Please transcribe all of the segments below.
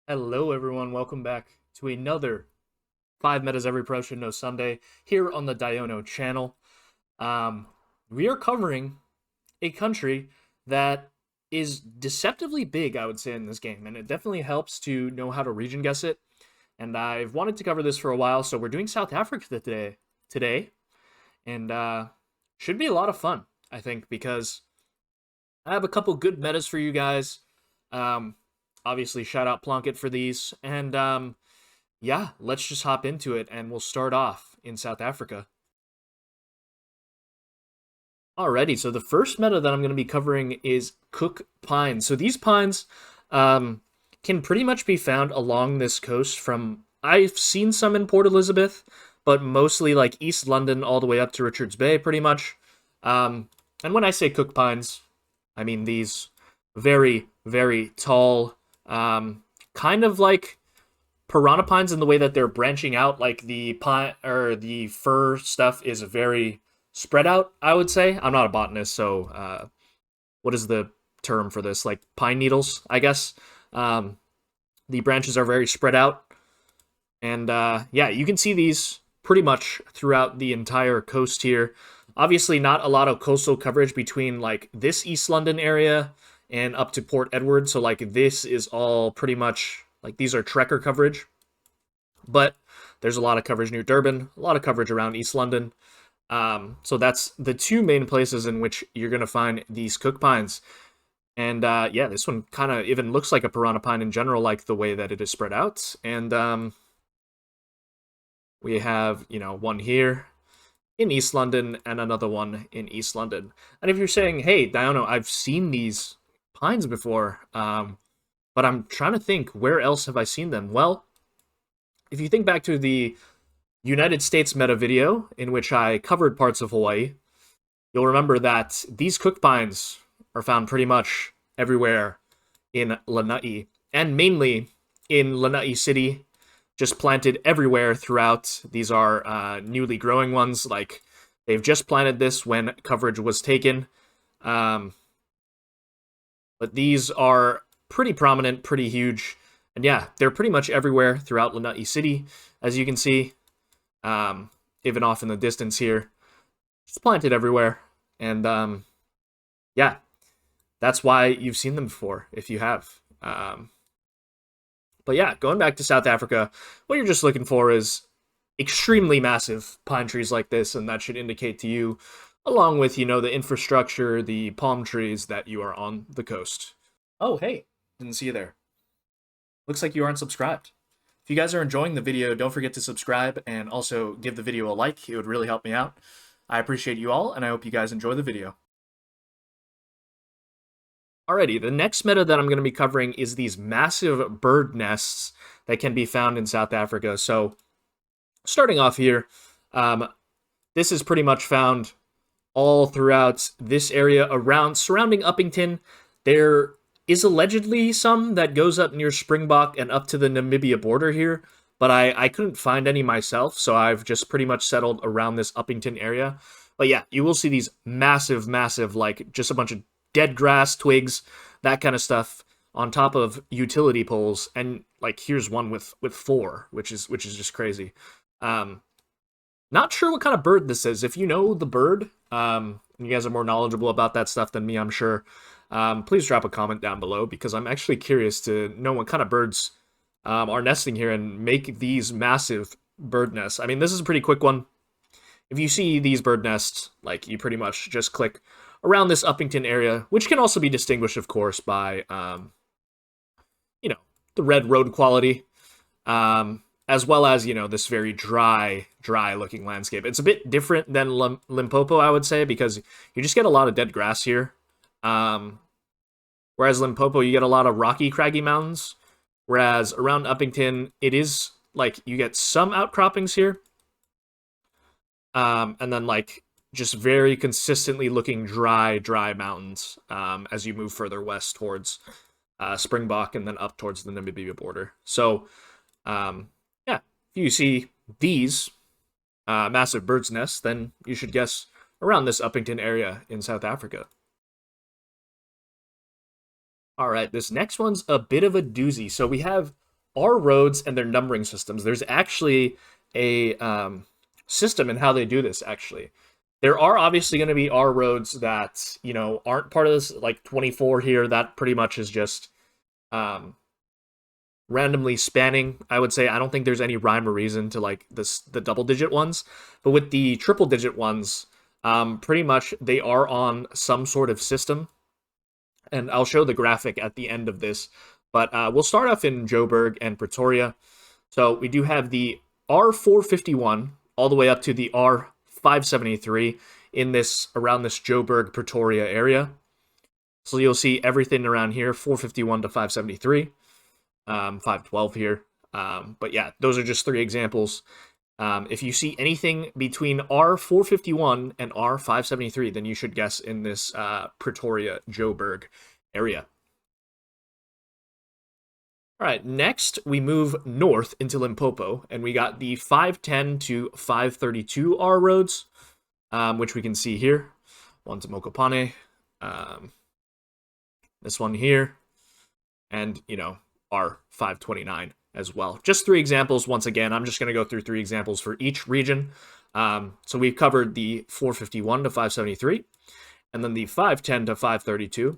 Hello, everyone. Welcome back to another 5 Metas Every Pro Should Know Sunday here on the Diono channel. Um, we are covering a country that is deceptively big, I would say, in this game, and it definitely helps to know how to region guess it. And I've wanted to cover this for a while, so we're doing South Africa today, and should be a lot of fun, I think, because I have a couple good metas for you guys. Um, Obviously, shout out Plunkett for these, and yeah, let's just hop into it and we'll start off in South Africa. Alrighty, so the first meta that I'm going to be covering is Cook Pines. So these pines can pretty much be found along this coast from, I've seen some in Port Elizabeth, but mostly like East London all the way up to Richards Bay, pretty much. And when I say Cook Pines, I mean these very, very tall, kind of like piranha pines in the way that they're branching out. Like the pine or the fir stuff is very spread out, I would say. I'm not a botanist, so what is the term for this? Like pine needles, I guess. Um, the branches are very spread out, and yeah, you can see these pretty much throughout the entire coast here. Obviously, not a lot of coastal coverage between like this East London area and up to Port Edward. So like this is all pretty much like these are trekker coverage, but there's a lot of coverage near Durban, a lot of coverage around East London. So that's the two main places in which you're gonna find these cook pines. And yeah, this one kind of even looks like a piranha pine in general, like the way that it is spread out. And we have, one here in East London and another one in East London. And if you're saying, hey, Diono, I've seen these pines before, but I'm trying to think, where else have I seen them? Well, if you think back to the United States meta video in which I covered parts of Hawaii, you'll remember that these cook pines are found pretty much everywhere in Lanai, and mainly in Lanai City, just planted everywhere throughout. These are newly growing ones, like they've just planted this when coverage was taken. Um, but these are pretty prominent, pretty huge, and yeah, they're pretty much everywhere throughout Lanai City, as you can see, even off in the distance here. It's planted everywhere, and yeah, that's why you've seen them before, if you have. But yeah, going back to South Africa, what you're just looking for is extremely massive pine trees like this, and that should indicate to you, along with, the infrastructure, the palm trees, that you are on the coast. Oh, hey, didn't see you there. Looks like you aren't subscribed. If you guys are enjoying the video, don't forget to subscribe and also give the video a like. It would really help me out. I appreciate you all, and I hope you guys enjoy the video. Alrighty, the next meta that I'm going to be covering is these massive bird nests that can be found in South Africa. So, starting off here, this is pretty much found all throughout this area around surrounding Uppington. There is allegedly some that goes up near Springbok and up to the Namibia border here, but I couldn't find any myself, so I've just pretty much settled around this Uppington area. But yeah, you will see these massive, massive, like just a bunch of dead grass, twigs, that kind of stuff on top of utility poles. And like here's one with four, which is just crazy. Not sure what kind of bird this is. If you know the bird, and you guys are more knowledgeable about that stuff than me, I'm sure, please drop a comment down below, because I'm actually curious to know what kind of birds are nesting here and make these massive bird nests. I mean, this is a pretty quick one. If you see these bird nests, like, you pretty much just click around this Uppington area, which can also be distinguished, of course, by, the red road quality, as well as, this very dry looking landscape. It's a bit different than Limpopo, I would say, because you just get a lot of dead grass here. Whereas Limpopo, you get a lot of rocky, craggy mountains. Whereas around Uppington, it is, like, you get some outcroppings here. And then, like, just very consistently looking dry mountains as you move further west towards Springbok and then up towards the Namibia border. So, yeah, if you see these massive bird's nests, then you should guess around this Uppington area in South Africa. All right, this next one's a bit of a doozy. So we have R roads and their numbering systems. There's actually a system in how they do this, actually. There are obviously going to be R roads that, aren't part of this, like 24 here. That pretty much is just um, randomly spanning. I would say I don't think there's any rhyme or reason to like the double digit ones, but with the triple digit ones, pretty much they are on some sort of system, and I'll show the graphic at the end of this. But we'll start off in Joburg and Pretoria. So we do have the R451 all the way up to the R573 in this around this Joburg Pretoria area. So you'll see everything around here, 451 to 573, 512 here. But yeah, those are just three examples. If you see anything between R451 and R573, then you should guess in this Pretoria Joburg area. All right, next we move north into Limpopo, and we got the 510 to 532 R roads, which we can see here. One to Mokopane, this one here, and, R529 as well. Just three examples. Once again, I'm just going to go through three examples for each region. So we've covered the 451 to 573, and then the 510 to 532.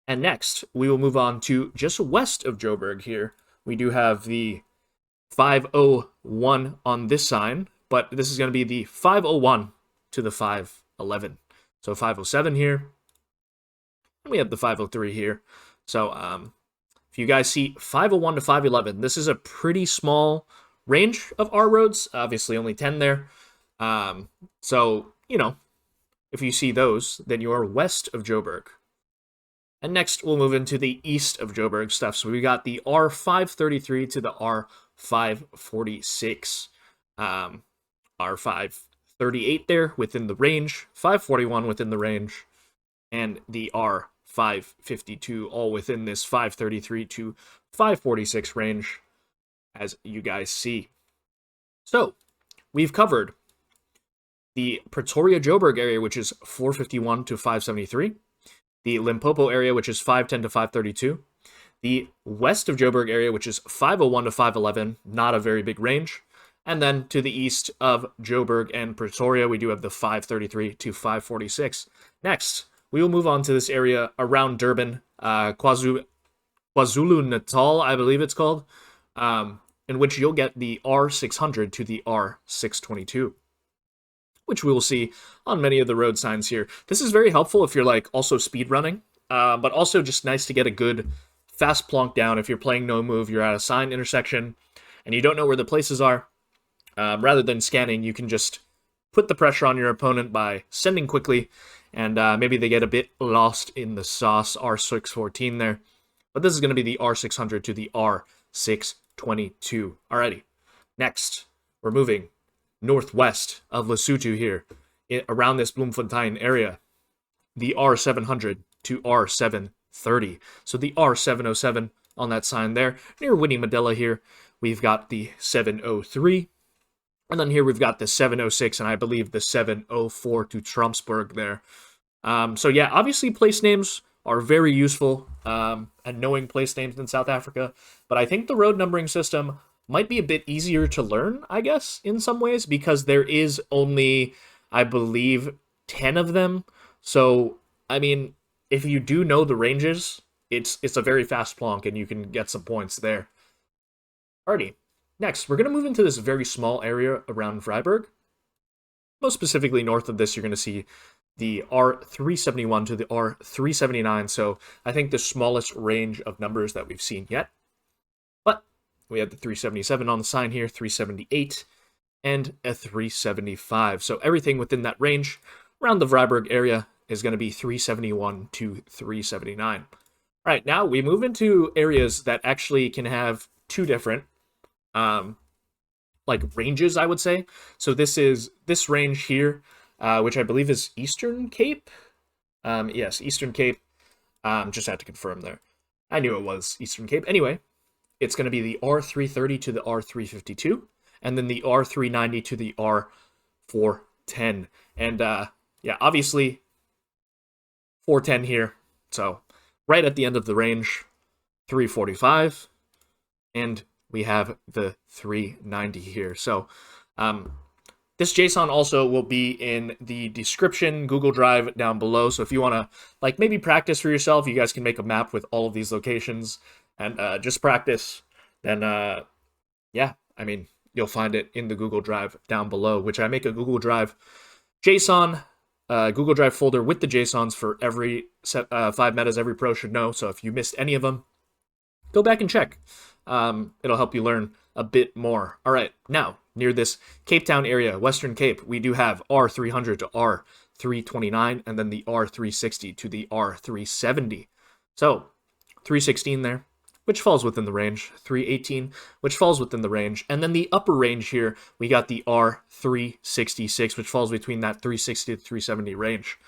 And next, we will move on to just west of Joburg here. We do have the 501 on this sign, but this is going to be the 501 to the 511. So 507 here, and we have the 503 here. So if you guys see 501 to 511, this is a pretty small range of R roads, obviously only 10 there. So, if you see those, then you are west of Joburg. And next, we'll move into the east of Joburg stuff. So we got the R533 to the R546. R538 there within the range, 541 within the range, and the R552 all within this 533 to 546 range, as you guys see. So, we've covered the Pretoria Joburg area, which is 451 to 573. The Limpopo area, which is 510 to 532. The west of Joburg area, which is 501 to 511, not a very big range. And then to the east of Joburg and Pretoria, we do have the 533 to 546. Next, we will move on to this area around Durban, KwaZulu Natal, I believe it's called, in which you'll get the R600 to the R622. Which we will see on many of the road signs here. This is very helpful if you're like also speed running, but also just nice to get a good fast plonk down if you're playing no move, you're at a sign intersection, and you don't know where the places are. Rather than scanning, you can just put the pressure on your opponent by sending quickly, and maybe they get a bit lost in the sauce, R614 there. But this is going to be the R600 to the R622. Alrighty, next, we're moving northwest of Lesotho here, around this Bloemfontein area, the R700 to R730. So the R707 on that sign there, near Winnie Mandela here, we've got the 703, and then here we've got the 706, and I believe the 704 to Trumpsburg there. So yeah, obviously place names are very useful, and knowing place names in South Africa, but I think the road numbering system might be a bit easier to learn, I guess, in some ways, because there is only, I believe, 10 of them. So, I mean, if you do know the ranges, it's a very fast plonk, and you can get some points there. Alrighty, next, we're going to move into this very small area around Vryburg. Most specifically, north of this, you're going to see the R371 to the R379, so I think the smallest range of numbers that we've seen yet. We have the 377 on the sign here, 378, and a 375. So everything within that range around the Vryburg area is going to be 371 to 379. All right, now we move into areas that actually can have two different ranges, I would say. So this is this range here, which I believe is Eastern Cape. Yes, Eastern Cape. Just had to confirm there. I knew it was Eastern Cape. Anyway, it's going to be the R330 to the R352, and then the R390 to the R410. And yeah, obviously 410 here. So right at the end of the range, 345. and we have the 390 here. So this JSON also will be in the description, Google Drive down below. So if you want to like maybe practice for yourself, you guys can make a map with all of these locations and just practice. Then yeah, I mean, you'll find it in the Google Drive down below, which I make a Google Drive JSON, Google Drive folder with the JSONs for every 5 metas every pro should know. So if you missed any of them, go back and check. It'll help you learn a bit more. All right, now, near this Cape Town area, Western Cape, we do have R300 to R329, and then the R360 to the R370. So, 316 there, which falls within the range, 318, which falls within the range, and then the upper range here, we got the R366, which falls between that 360 to 370 range.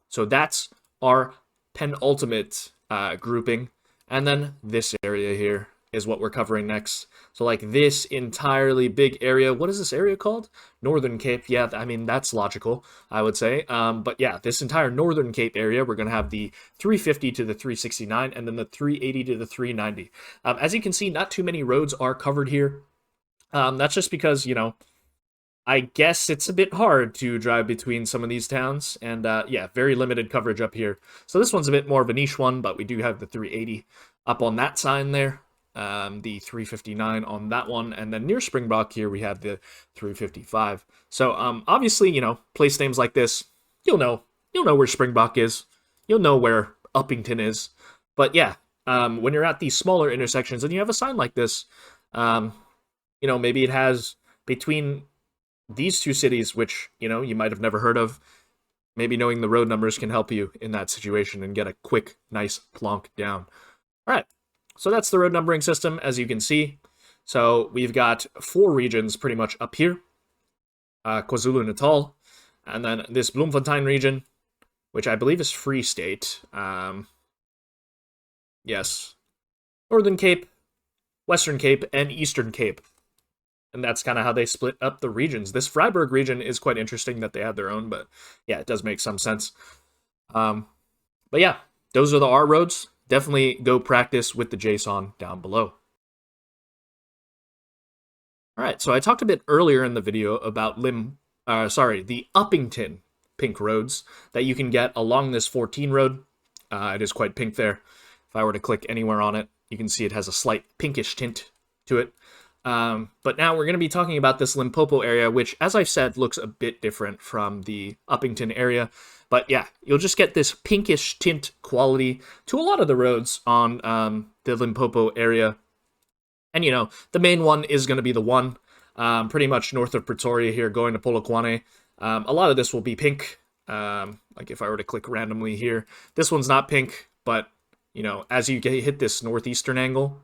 So that's our penultimate grouping, and then this area here is what we're covering next. So like this entirely big area, what is this area called? Northern Cape. Yeah, I mean, that's logical, I would say. But yeah, this entire Northern Cape area, we're going to have the 350 to the 369 and then the 380 to the 390. As you can see, not too many roads are covered here. That's just because, you know, I guess it's a bit hard to drive between some of these towns. And yeah, very limited coverage up here. So this one's a bit more of a niche one, but we do have the 380 up on that sign there. The 359 on that one, and then near Springbok here we have the 355. So obviously, you know, place names like this, you'll know where Springbok is, you'll know where Uppington is. But yeah, when you're at these smaller intersections and you have a sign like this, you know, maybe it has between these two cities, which, you know, you might have never heard of. Maybe knowing the road numbers can help you in that situation and get a quick, nice plonk down. All right. So that's the road numbering system, as you can see. So we've got 4 regions pretty much up here. KwaZulu Natal, and then this Bloemfontein region, which I believe is Free State. Yes. Northern Cape, Western Cape, and Eastern Cape. And that's kind of how they split up the regions. This Freiburg region is quite interesting that they have their own, but yeah, it does make some sense. But yeah, those are the R roads. Definitely go practice with the JSON down below. All right, so I talked a bit earlier in the video about the Uppington pink roads that you can get along this 14 road. It is quite pink there. If I were to click anywhere on it, you can see it has a slight pinkish tint to it. But now we're going to be talking about this Limpopo area, which, as I've said, looks a bit different from the Uppington area. But yeah, you'll just get this pinkish tint quality to a lot of the roads on the Limpopo area. And, you know, the main one is going to be the one pretty much north of Pretoria here, going to Polokwane. A lot of this will be pink. Like if I were to click randomly here, this one's not pink, but, you know, as you hit this northeastern angle,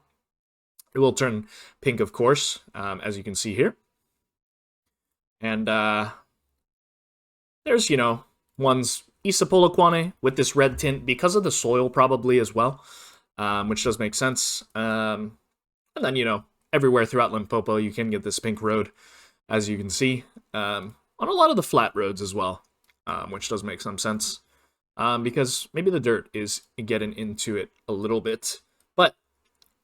it will turn pink, of course, as you can see here. And there's, you know, ones east of Polokwane with this red tint because of the soil probably as well, which does make sense. And then, you know, everywhere throughout Limpopo, you can get this pink road, as you can see, on a lot of the flat roads as well, which does make some sense, because maybe the dirt is getting into it a little bit. But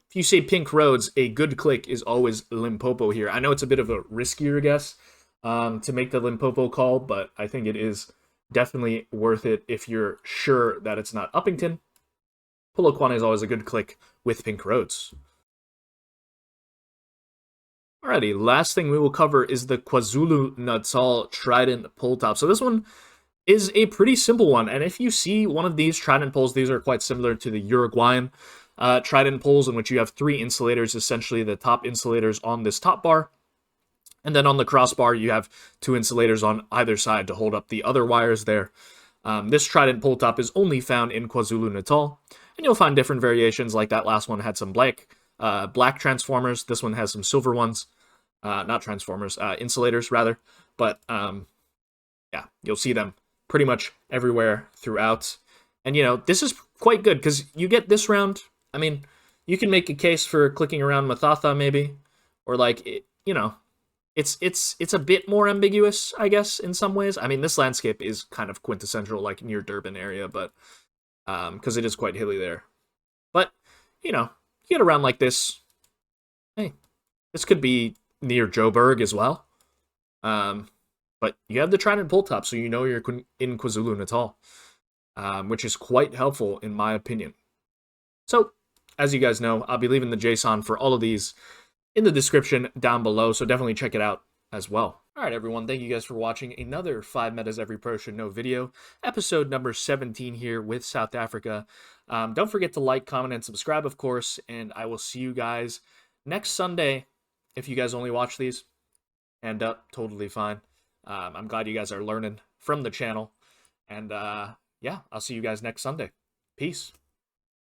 if you say pink roads, a good click is always Limpopo here. I know it's a bit of a riskier guess to make the Limpopo call, but I think it is definitely worth it if you're sure that it's not Uppington. Polokwane is always a good click with pink roads. Alrighty, last thing we will cover is the KwaZulu Natal Trident pole top. So this one is a pretty simple one, and if you see one of these Trident poles, these are quite similar to the Uruguayan Trident poles, in which you have 3 insulators, essentially the top insulators on this top bar. And then on the crossbar, you have 2 insulators on either side to hold up the other wires there. This Trident pole top is only found in KwaZulu Natal, and you'll find different variations, like that last one had some black transformers. This one has some silver ones. Not transformers, insulators rather. But yeah, you'll see them pretty much everywhere throughout. And, you know, this is quite good because you get this round. I mean, you can make a case for clicking around Mathatha maybe, or like, you know, it's a bit more ambiguous, I guess, in some ways. I mean, this landscape is kind of quintessential, like near Durban area, but because it is quite hilly there. But, you know, you get around like this, hey, this could be near Joburg as well. But you have the Trident Poletops, so you know you're in KwaZulu Natal, which is quite helpful in my opinion. So, as you guys know, I'll be leaving the JSON for all of these in the description down below, so definitely check it out as well. Alright everyone, thank you guys for watching another 5 Metas Every Pro Should Know video, episode number 17 here with South Africa. Don't forget to like, comment, and subscribe, of course, and I will see you guys next Sunday, if you guys only watch these. And totally fine. I'm glad you guys are learning from the channel, and yeah, I'll see you guys next Sunday. Peace.